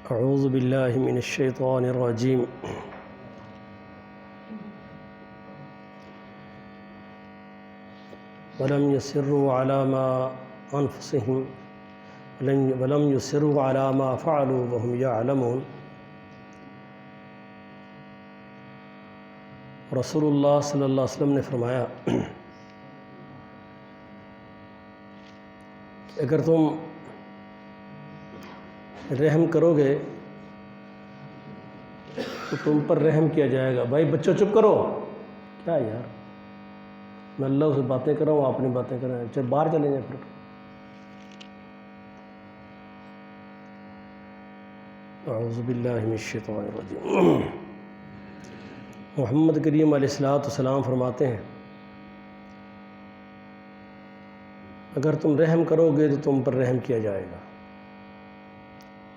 اعوذ باللہ من الشیطان الرجیم ولم يصروا على ما انفسهم ولم يصروا على ما فعلوا وهم يعلمون۔ رسول اللہ صلی اللہ علیہ وسلم نے فرمایا کہ اگر تم رحم کرو گے تو تم پر رحم کیا جائے گا۔ بھائی بچوں چپ کرو، کیا یار، میں اللہ سے باتیں کر رہا ہوں، آپ اپنی باتیں کر رہے ہیں، چل باہر چلیں جائیں۔ پھر اعوذ باللہ من الشیطان الرجیم۔ محمد کریم علیہ السلام فرماتے ہیں اگر تم رحم کرو گے تو تم پر رحم کیا جائے گا۔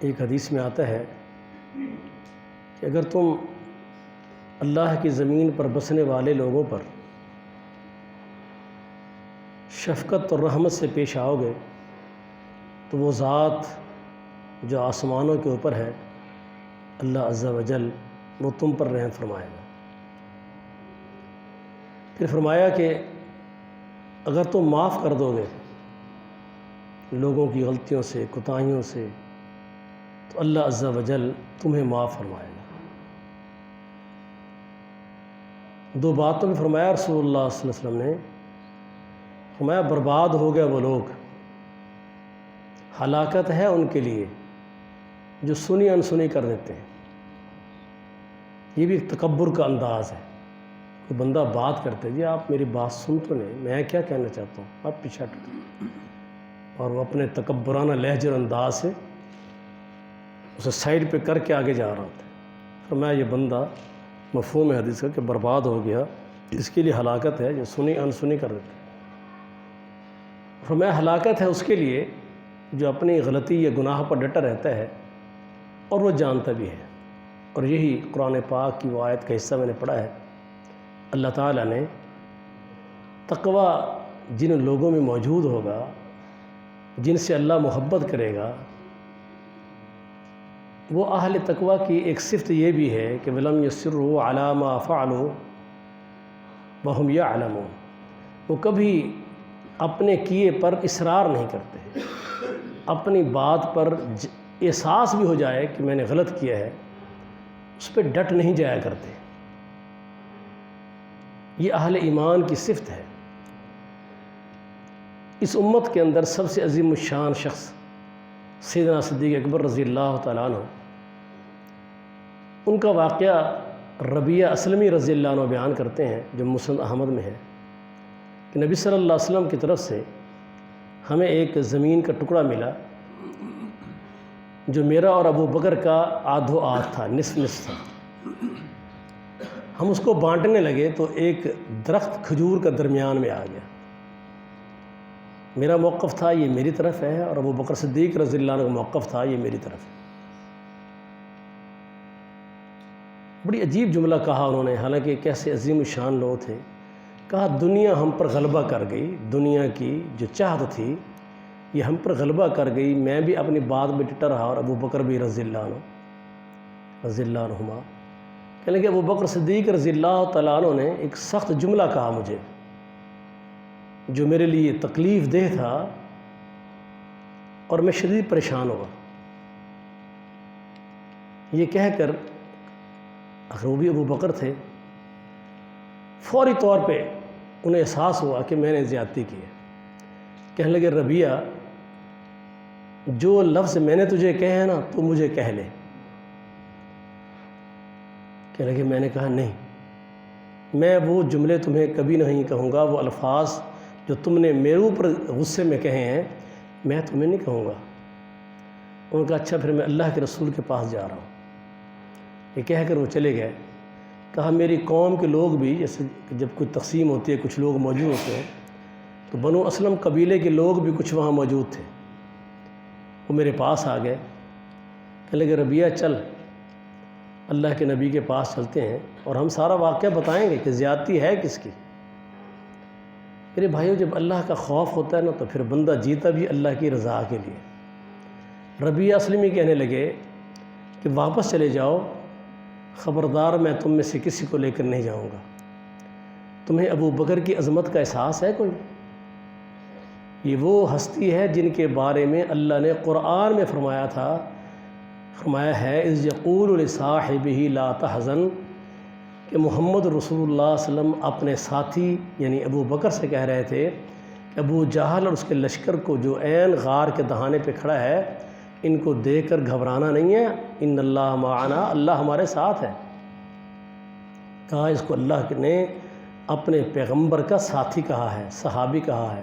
ایک حدیث میں آتا ہے کہ اگر تم اللہ کی زمین پر بسنے والے لوگوں پر شفقت اور رحمت سے پیش آؤ گے تو وہ ذات جو آسمانوں کے اوپر ہے، اللہ عز و جل، وہ تم پر رحم فرمائے گا۔ پھر فرمایا کہ اگر تم معاف کر دو گے لوگوں کی غلطیوں سے، کوتاہیوں سے، تو اللہ عز و جل تمہیں معاف فرمائے گا۔ دو باتوں میں فرمایا رسول اللہ صلی اللہ علیہ وسلم نے، فرمایا برباد ہو گیا وہ لوگ، ہلاکت ہے ان کے لیے جو سنی انسنی کر دیتے ہیں۔ یہ بھی ایک تکبر کا انداز ہے۔ کوئی بندہ بات کرتے جی آپ میری بات سن تو نہیں، میں کیا کہنا چاہتا ہوں، آپ پیچھے ہٹ، اور وہ اپنے تکبرانہ لہجے اور انداز سے اسے سائڈ پہ کر کے آگے جا رہا ہوتا ہے۔ فرمایا یہ بندہ مفہوم حدیث کا کہ برباد ہو گیا، اس کے لیے ہلاکت ہے جو سنی انسنی کر دیتے ہیں۔ فرمایا ہلاکت ہے اس کے لیے جو اپنی غلطی یا گناہ پر ڈٹا رہتا ہے اور وہ جانتا بھی ہے۔ اور یہی قرآن پاک کی وہ آیت کا حصہ میں نے پڑھا ہے، اللہ تعالیٰ نے تقوی جن لوگوں میں موجود ہوگا، جن سے اللہ محبت کرے گا، وہ اہل تقوی کی ایک صفت یہ بھی ہے کہ وَلَمْ يُصِرُّوا عَلَى مَا فَعَلُوا وَهُمْ يَعْلَمُونَ، وہ کبھی اپنے کیے پر اصرار نہیں کرتے، اپنی بات پر احساس بھی ہو جائے کہ میں نے غلط کیا ہے، اس پہ ڈٹ نہیں جایا کرتے۔ یہ اہل ایمان کی صفت ہے۔ اس امت کے اندر سب سے عظیم الشان شخص سیدنا صدیق اکبر رضی اللہ تعالیٰ عنہ، ان کا واقعہ ربیہ اسلمی رضی اللہ عنہ بیان کرتے ہیں جو مسند احمد میں ہے کہ نبی صلی اللہ علیہ وسلم کی طرف سے ہمیں ایک زمین کا ٹکڑا ملا جو میرا اور ابو بکر کا آدھو آدھ تھا، نصف نصف تھا۔ ہم اس کو بانٹنے لگے تو ایک درخت کھجور کا درمیان میں آ گیا۔ میرا موقف تھا یہ میری طرف ہے، اور ابو بکر صدیق رضی اللہ عنہ کا موقف تھا یہ میری طرف ہے۔ بڑی عجیب جملہ کہا انہوں نے، حالانکہ کیسے عظیم الشان لوگ تھے۔ کہا دنیا ہم پر غلبہ کر گئی، دنیا کی جو چاہت تھی یہ ہم پر غلبہ کر گئی، میں بھی اپنی بات میں ڈٹا رہا اور ابو بکر بھی رضی اللہ عنہما۔ کہنے لگے ابو بکر صدیق رضی اللہ تعالیٰ عنہ نے ایک سخت جملہ کہا مجھے جو میرے لیے تکلیف دہ تھا اور میں شدید پریشان ہوا۔ یہ کہہ کر وہ بھی ابو بکر تھے، فوری طور پہ انہیں احساس ہوا کہ میں نے زیادتی کی ہے۔ کہنے لگے ربیہ جو لفظ میں نے تجھے کہے ہیں نا تو مجھے کہہ لے۔ کہنے لگے میں نے کہا نہیں، میں وہ جملے تمہیں کبھی نہیں کہوں گا، وہ الفاظ جو تم نے میرے اوپر غصے میں کہے ہیں میں تمہیں نہیں کہوں گا۔ انہوں نے کہا اچھا پھر میں اللہ کے رسول کے پاس جا رہا ہوں۔ یہ کہہ کر وہ چلے گئے۔ کہا میری قوم کے لوگ بھی، جیسے جب کوئی تقسیم ہوتی ہے کچھ لوگ موجود ہوتے ہیں، تو بنو اسلم قبیلے کے لوگ بھی کچھ وہاں موجود تھے، وہ میرے پاس آ گئے۔ کہنے لگے ربیہ چل اللہ کے نبی کے پاس چلتے ہیں اور ہم سارا واقعہ بتائیں گے کہ زیادتی ہے کس کی۔ میرے بھائیوں جب اللہ کا خوف ہوتا ہے نا تو پھر بندہ جیتا بھی اللہ کی رضا کے لیے۔ ربیہ اسلمی کہنے لگے کہ واپس چلے جاؤ، خبردار میں تم میں سے کسی کو لے کر نہیں جاؤں گا۔ تمہیں ابو بکر کی عظمت کا احساس ہے کوئی؟ یہ وہ ہستی ہے جن کے بارے میں اللہ نے قرآن میں فرمایا ہے اذ یقول لصاحبہ لا تحزن، کہ محمد رسول اللہ صلی اللہ علیہ وسلم اپنے ساتھی یعنی ابو بکر سے کہہ رہے تھے کہ ابو جہل اور اس کے لشکر کو جو عین غار کے دہانے پہ کھڑا ہے، ان کو دیکھ کر گھبرانا نہیں ہے، ان اللہ معنا، اللہ ہمارے ساتھ ہے۔ کہا اس کو اللہ نے اپنے پیغمبر کا ساتھی کہا ہے، صحابی کہا ہے،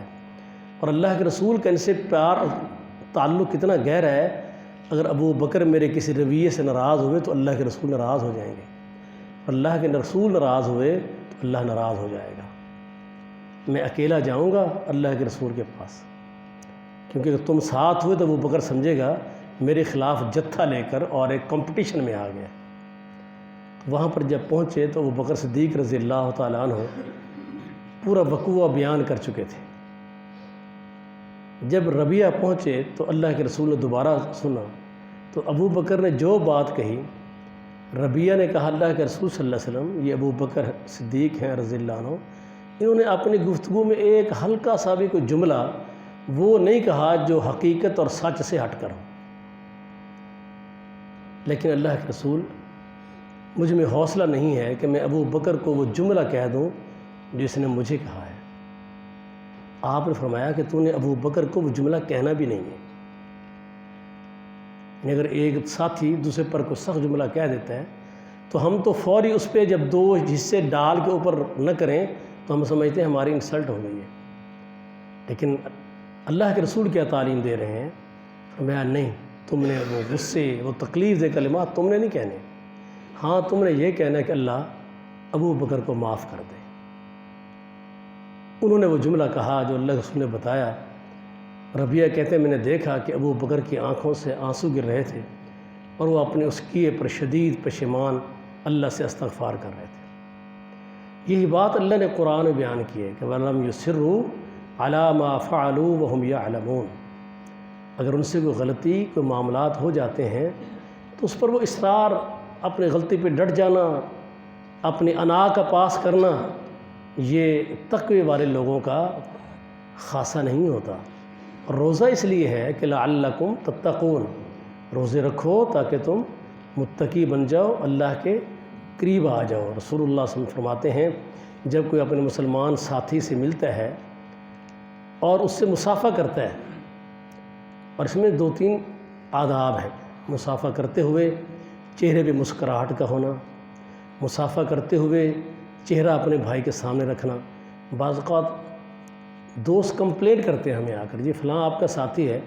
اور اللہ کے رسول کا ان سے پیار اور تعلق کتنا گہرا ہے۔ اگر ابو بکر میرے کسی رویے سے ناراض ہوئے تو اللہ کے رسول ناراض ہو جائیں گے، اور اللہ کے رسول ناراض ہوئے تو اللہ ناراض ہو جائے گا۔ میں اکیلا جاؤں گا اللہ کے رسول کے پاس، کیونکہ اگر تم ساتھ ہوئے تو ابو بکر سمجھے گا میرے خلاف جتھا لے کر اور ایک کمپٹیشن میں آ گیا۔ وہاں پر جب پہنچے تو ابو بکر صدیق رضی اللہ تعالیٰ عنہ پورا وقوع بیان کر چکے تھے۔ جب ربیہ پہنچے تو اللہ کے رسول نے دوبارہ سنا تو ابو بکر نے جو بات کہی، ربیہ نے کہا اللہ کے رسول صلی اللہ علیہ وسلم، یہ ابو بکر صدیق ہیں رضی اللہ عنہ، انہوں نے اپنی گفتگو میں ایک ہلکا سا بھی کوئی جملہ وہ نہیں کہا جو حقیقت اور سچ سے ہٹ کر ہو۔ لیکن اللہ کے رسول، مجھ میں حوصلہ نہیں ہے کہ میں ابو بکر کو وہ جملہ کہہ دوں جس نے مجھے کہا ہے۔ آپ نے فرمایا کہ تو نے ابو بکر کو وہ جملہ کہنا بھی نہیں ہے۔ اگر ایک ساتھی دوسرے پر کوئی سخت جملہ کہہ دیتا ہے تو ہم تو فوری اس پہ جب دو حصے ڈال کے اوپر نہ کریں تو ہم سمجھتے ہیں ہماری انسلٹ ہو گئی ہے۔ لیکن اللہ کے رسول کیا تعلیم دے رہے ہیں؟ فرمایا نہیں، تم نے وہ غصے، وہ تکلیف دہ کلمات تم نے نہیں کہنے، ہاں تم نے یہ کہنا ہے کہ اللہ ابو بکر کو معاف کر دے۔ انہوں نے وہ جملہ کہا جو اللہ کے رسول نے بتایا۔ ربیہ کہتے ہیں میں نے دیکھا کہ ابو بکر کی آنکھوں سے آنسو گر رہے تھے اور وہ اپنے اس کیے پر شدید پشیمان اللہ سے استغفار کر رہے تھے۔ یہی بات اللہ نے قرآن میں بیان کی ہے کہ وَلَمْ يُصِرُّوا عَلَى مَا فَعَلُوا وَهُمْ يَعْلَمُونَ، اگر ان سے کوئی غلطی، کوئی معاملات ہو جاتے ہیں تو اس پر وہ اصرار، اپنی غلطی پہ ڈٹ جانا، اپنی انا کا پاس کرنا، یہ تقوی والے لوگوں کا خاصہ نہیں ہوتا۔ روزہ اس لیے ہے کہ لعلکم تتقون، روزے رکھو تاکہ تم متقی بن جاؤ، اللہ کے قریب آ جاؤ۔ رسول اللہ صلی اللہ علیہ وسلم فرماتے ہیں جب کوئی اپنے مسلمان ساتھی سے ملتا ہے اور اس سے مصافحہ کرتا ہے، اور اس میں 2-3 آداب ہیں، مصافحہ کرتے ہوئے چہرے پہ مسکراہٹ کا ہونا، مصافحہ کرتے ہوئے چہرہ اپنے بھائی کے سامنے رکھنا۔ بعض اوقات دوست کمپلین کرتے ہیں ہمیں آ کر، جی فلاں آپ کا ساتھی ہے،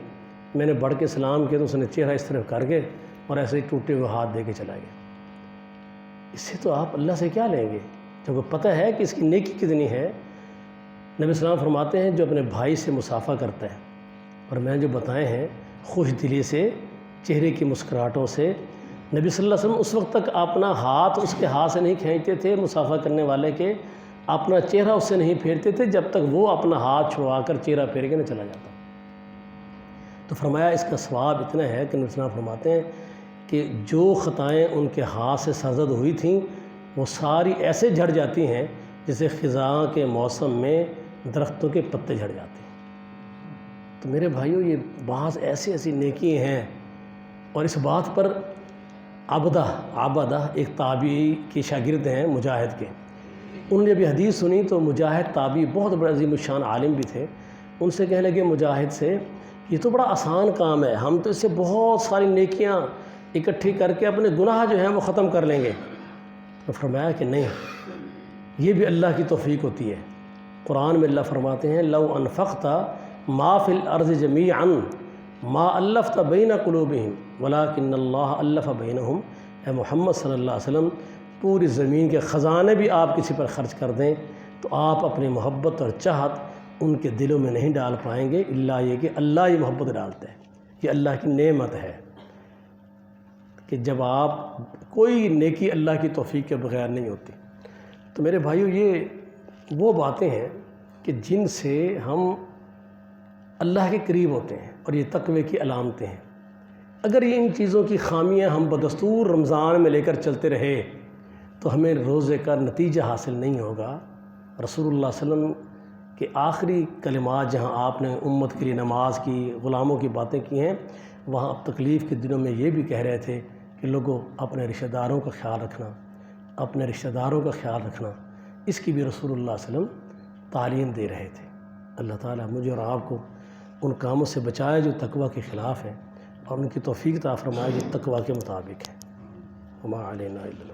میں نے بڑھ کے سلام کیا تو اس نے چہرہ اس طرف کر کے اور ایسے ہی ٹوٹے ہوئے ہاتھ دے کے چلا گیا۔ اس سے تو آپ اللہ سے کیا لیں گے جب کو پتہ ہے کہ اس کی نیکی کتنی ہے۔ نبی السلام فرماتے ہیں جو اپنے بھائی سے مصافحہ کرتا ہے، اور میں جو بتائے ہیں خوش دلی سے، چہرے کی مسکراہٹوں سے، نبی صلی اللہ علیہ وسلم اس وقت تک اپنا ہاتھ اس کے ہاتھ سے نہیں کھینچتے تھے مصافحہ کرنے والے کے، اپنا چہرہ اس سے نہیں پھیرتے تھے جب تک وہ اپنا ہاتھ چھڑوا کر چہرہ پھیر کے نہ چلا جاتا۔ تو فرمایا اس کا ثواب اتنا ہے کہ نبی صلی اللہ علیہ وسلم فرماتے ہیں کہ جو خطائیں ان کے ہاتھ سے سرزد ہوئی تھیں وہ ساری ایسے جھڑ جاتی ہیں جیسے خزاں کے موسم میں درختوں کے پتے جھڑ جاتے ہیں۔ تو میرے بھائیوں، یہ بعض ایسی نیکی ہیں، اور اس بات پر عبدہ ایک تابعی کے شاگرد ہیں مجاہد کے، انہوں نے جب یہ حدیث سنی تو مجاہد تابعی بہت بڑے عظیم الشان عالم بھی تھے، ان سے کہنے لگے مجاہد سے یہ تو بڑا آسان کام ہے، ہم تو اس سے بہت ساری نیکیاں اکٹھی کر کے اپنے گناہ جو ہیں وہ ختم کر لیں گے۔ تو فرمایا کہ نہیں، یہ بھی اللہ کی توفیق ہوتی ہے۔ قرآن میں اللہ فرماتے ہیں لو انفقت ما فی الارض جمیعا ما الفت بین قلوبہم ولکن اللہ الف بینہم، اے محمد صلی اللہ علیہ وسلم پوری زمین کے خزانے بھی آپ کسی پر خرچ کر دیں تو آپ اپنی محبت اور چاہت ان کے دلوں میں نہیں ڈال پائیں گے، الا یہ کہ اللہ یہ محبت ڈالتا ہے۔ یہ اللہ کی نعمت ہے کہ جب آپ کوئی نیکی اللہ کی توفیق کے بغیر نہیں ہوتی۔ تو میرے بھائیو، یہ وہ باتیں ہیں کہ جن سے ہم اللہ کے قریب ہوتے ہیں، اور یہ تقوی کی علامتیں ہیں۔ اگر یہ ان چیزوں کی خامیاں ہم بدستور رمضان میں لے کر چلتے رہے تو ہمیں روزے کا نتیجہ حاصل نہیں ہوگا۔ رسول اللہ صلی اللہ علیہ وسلم کے آخری کلمات جہاں آپ نے امت کے لیے نماز کی، غلاموں کی باتیں کی ہیں، وہاں اب تکلیف کے دنوں میں یہ بھی کہہ رہے تھے کہ لوگوں اپنے رشتہ داروں کا خیال رکھنا، اپنے رشتہ داروں کا خیال رکھنا، اس کی بھی رسول اللہ صلی اللہ علیہ وسلم تعلیم دے رہے تھے۔ اللہ تعالیٰ مجھے اور آپ کو ان کاموں سے بچائے جو تقوی کے خلاف ہیں، اور ان کی توفیق عطا فرمائے جو تقوی کے مطابق ہے۔ وما علینا الا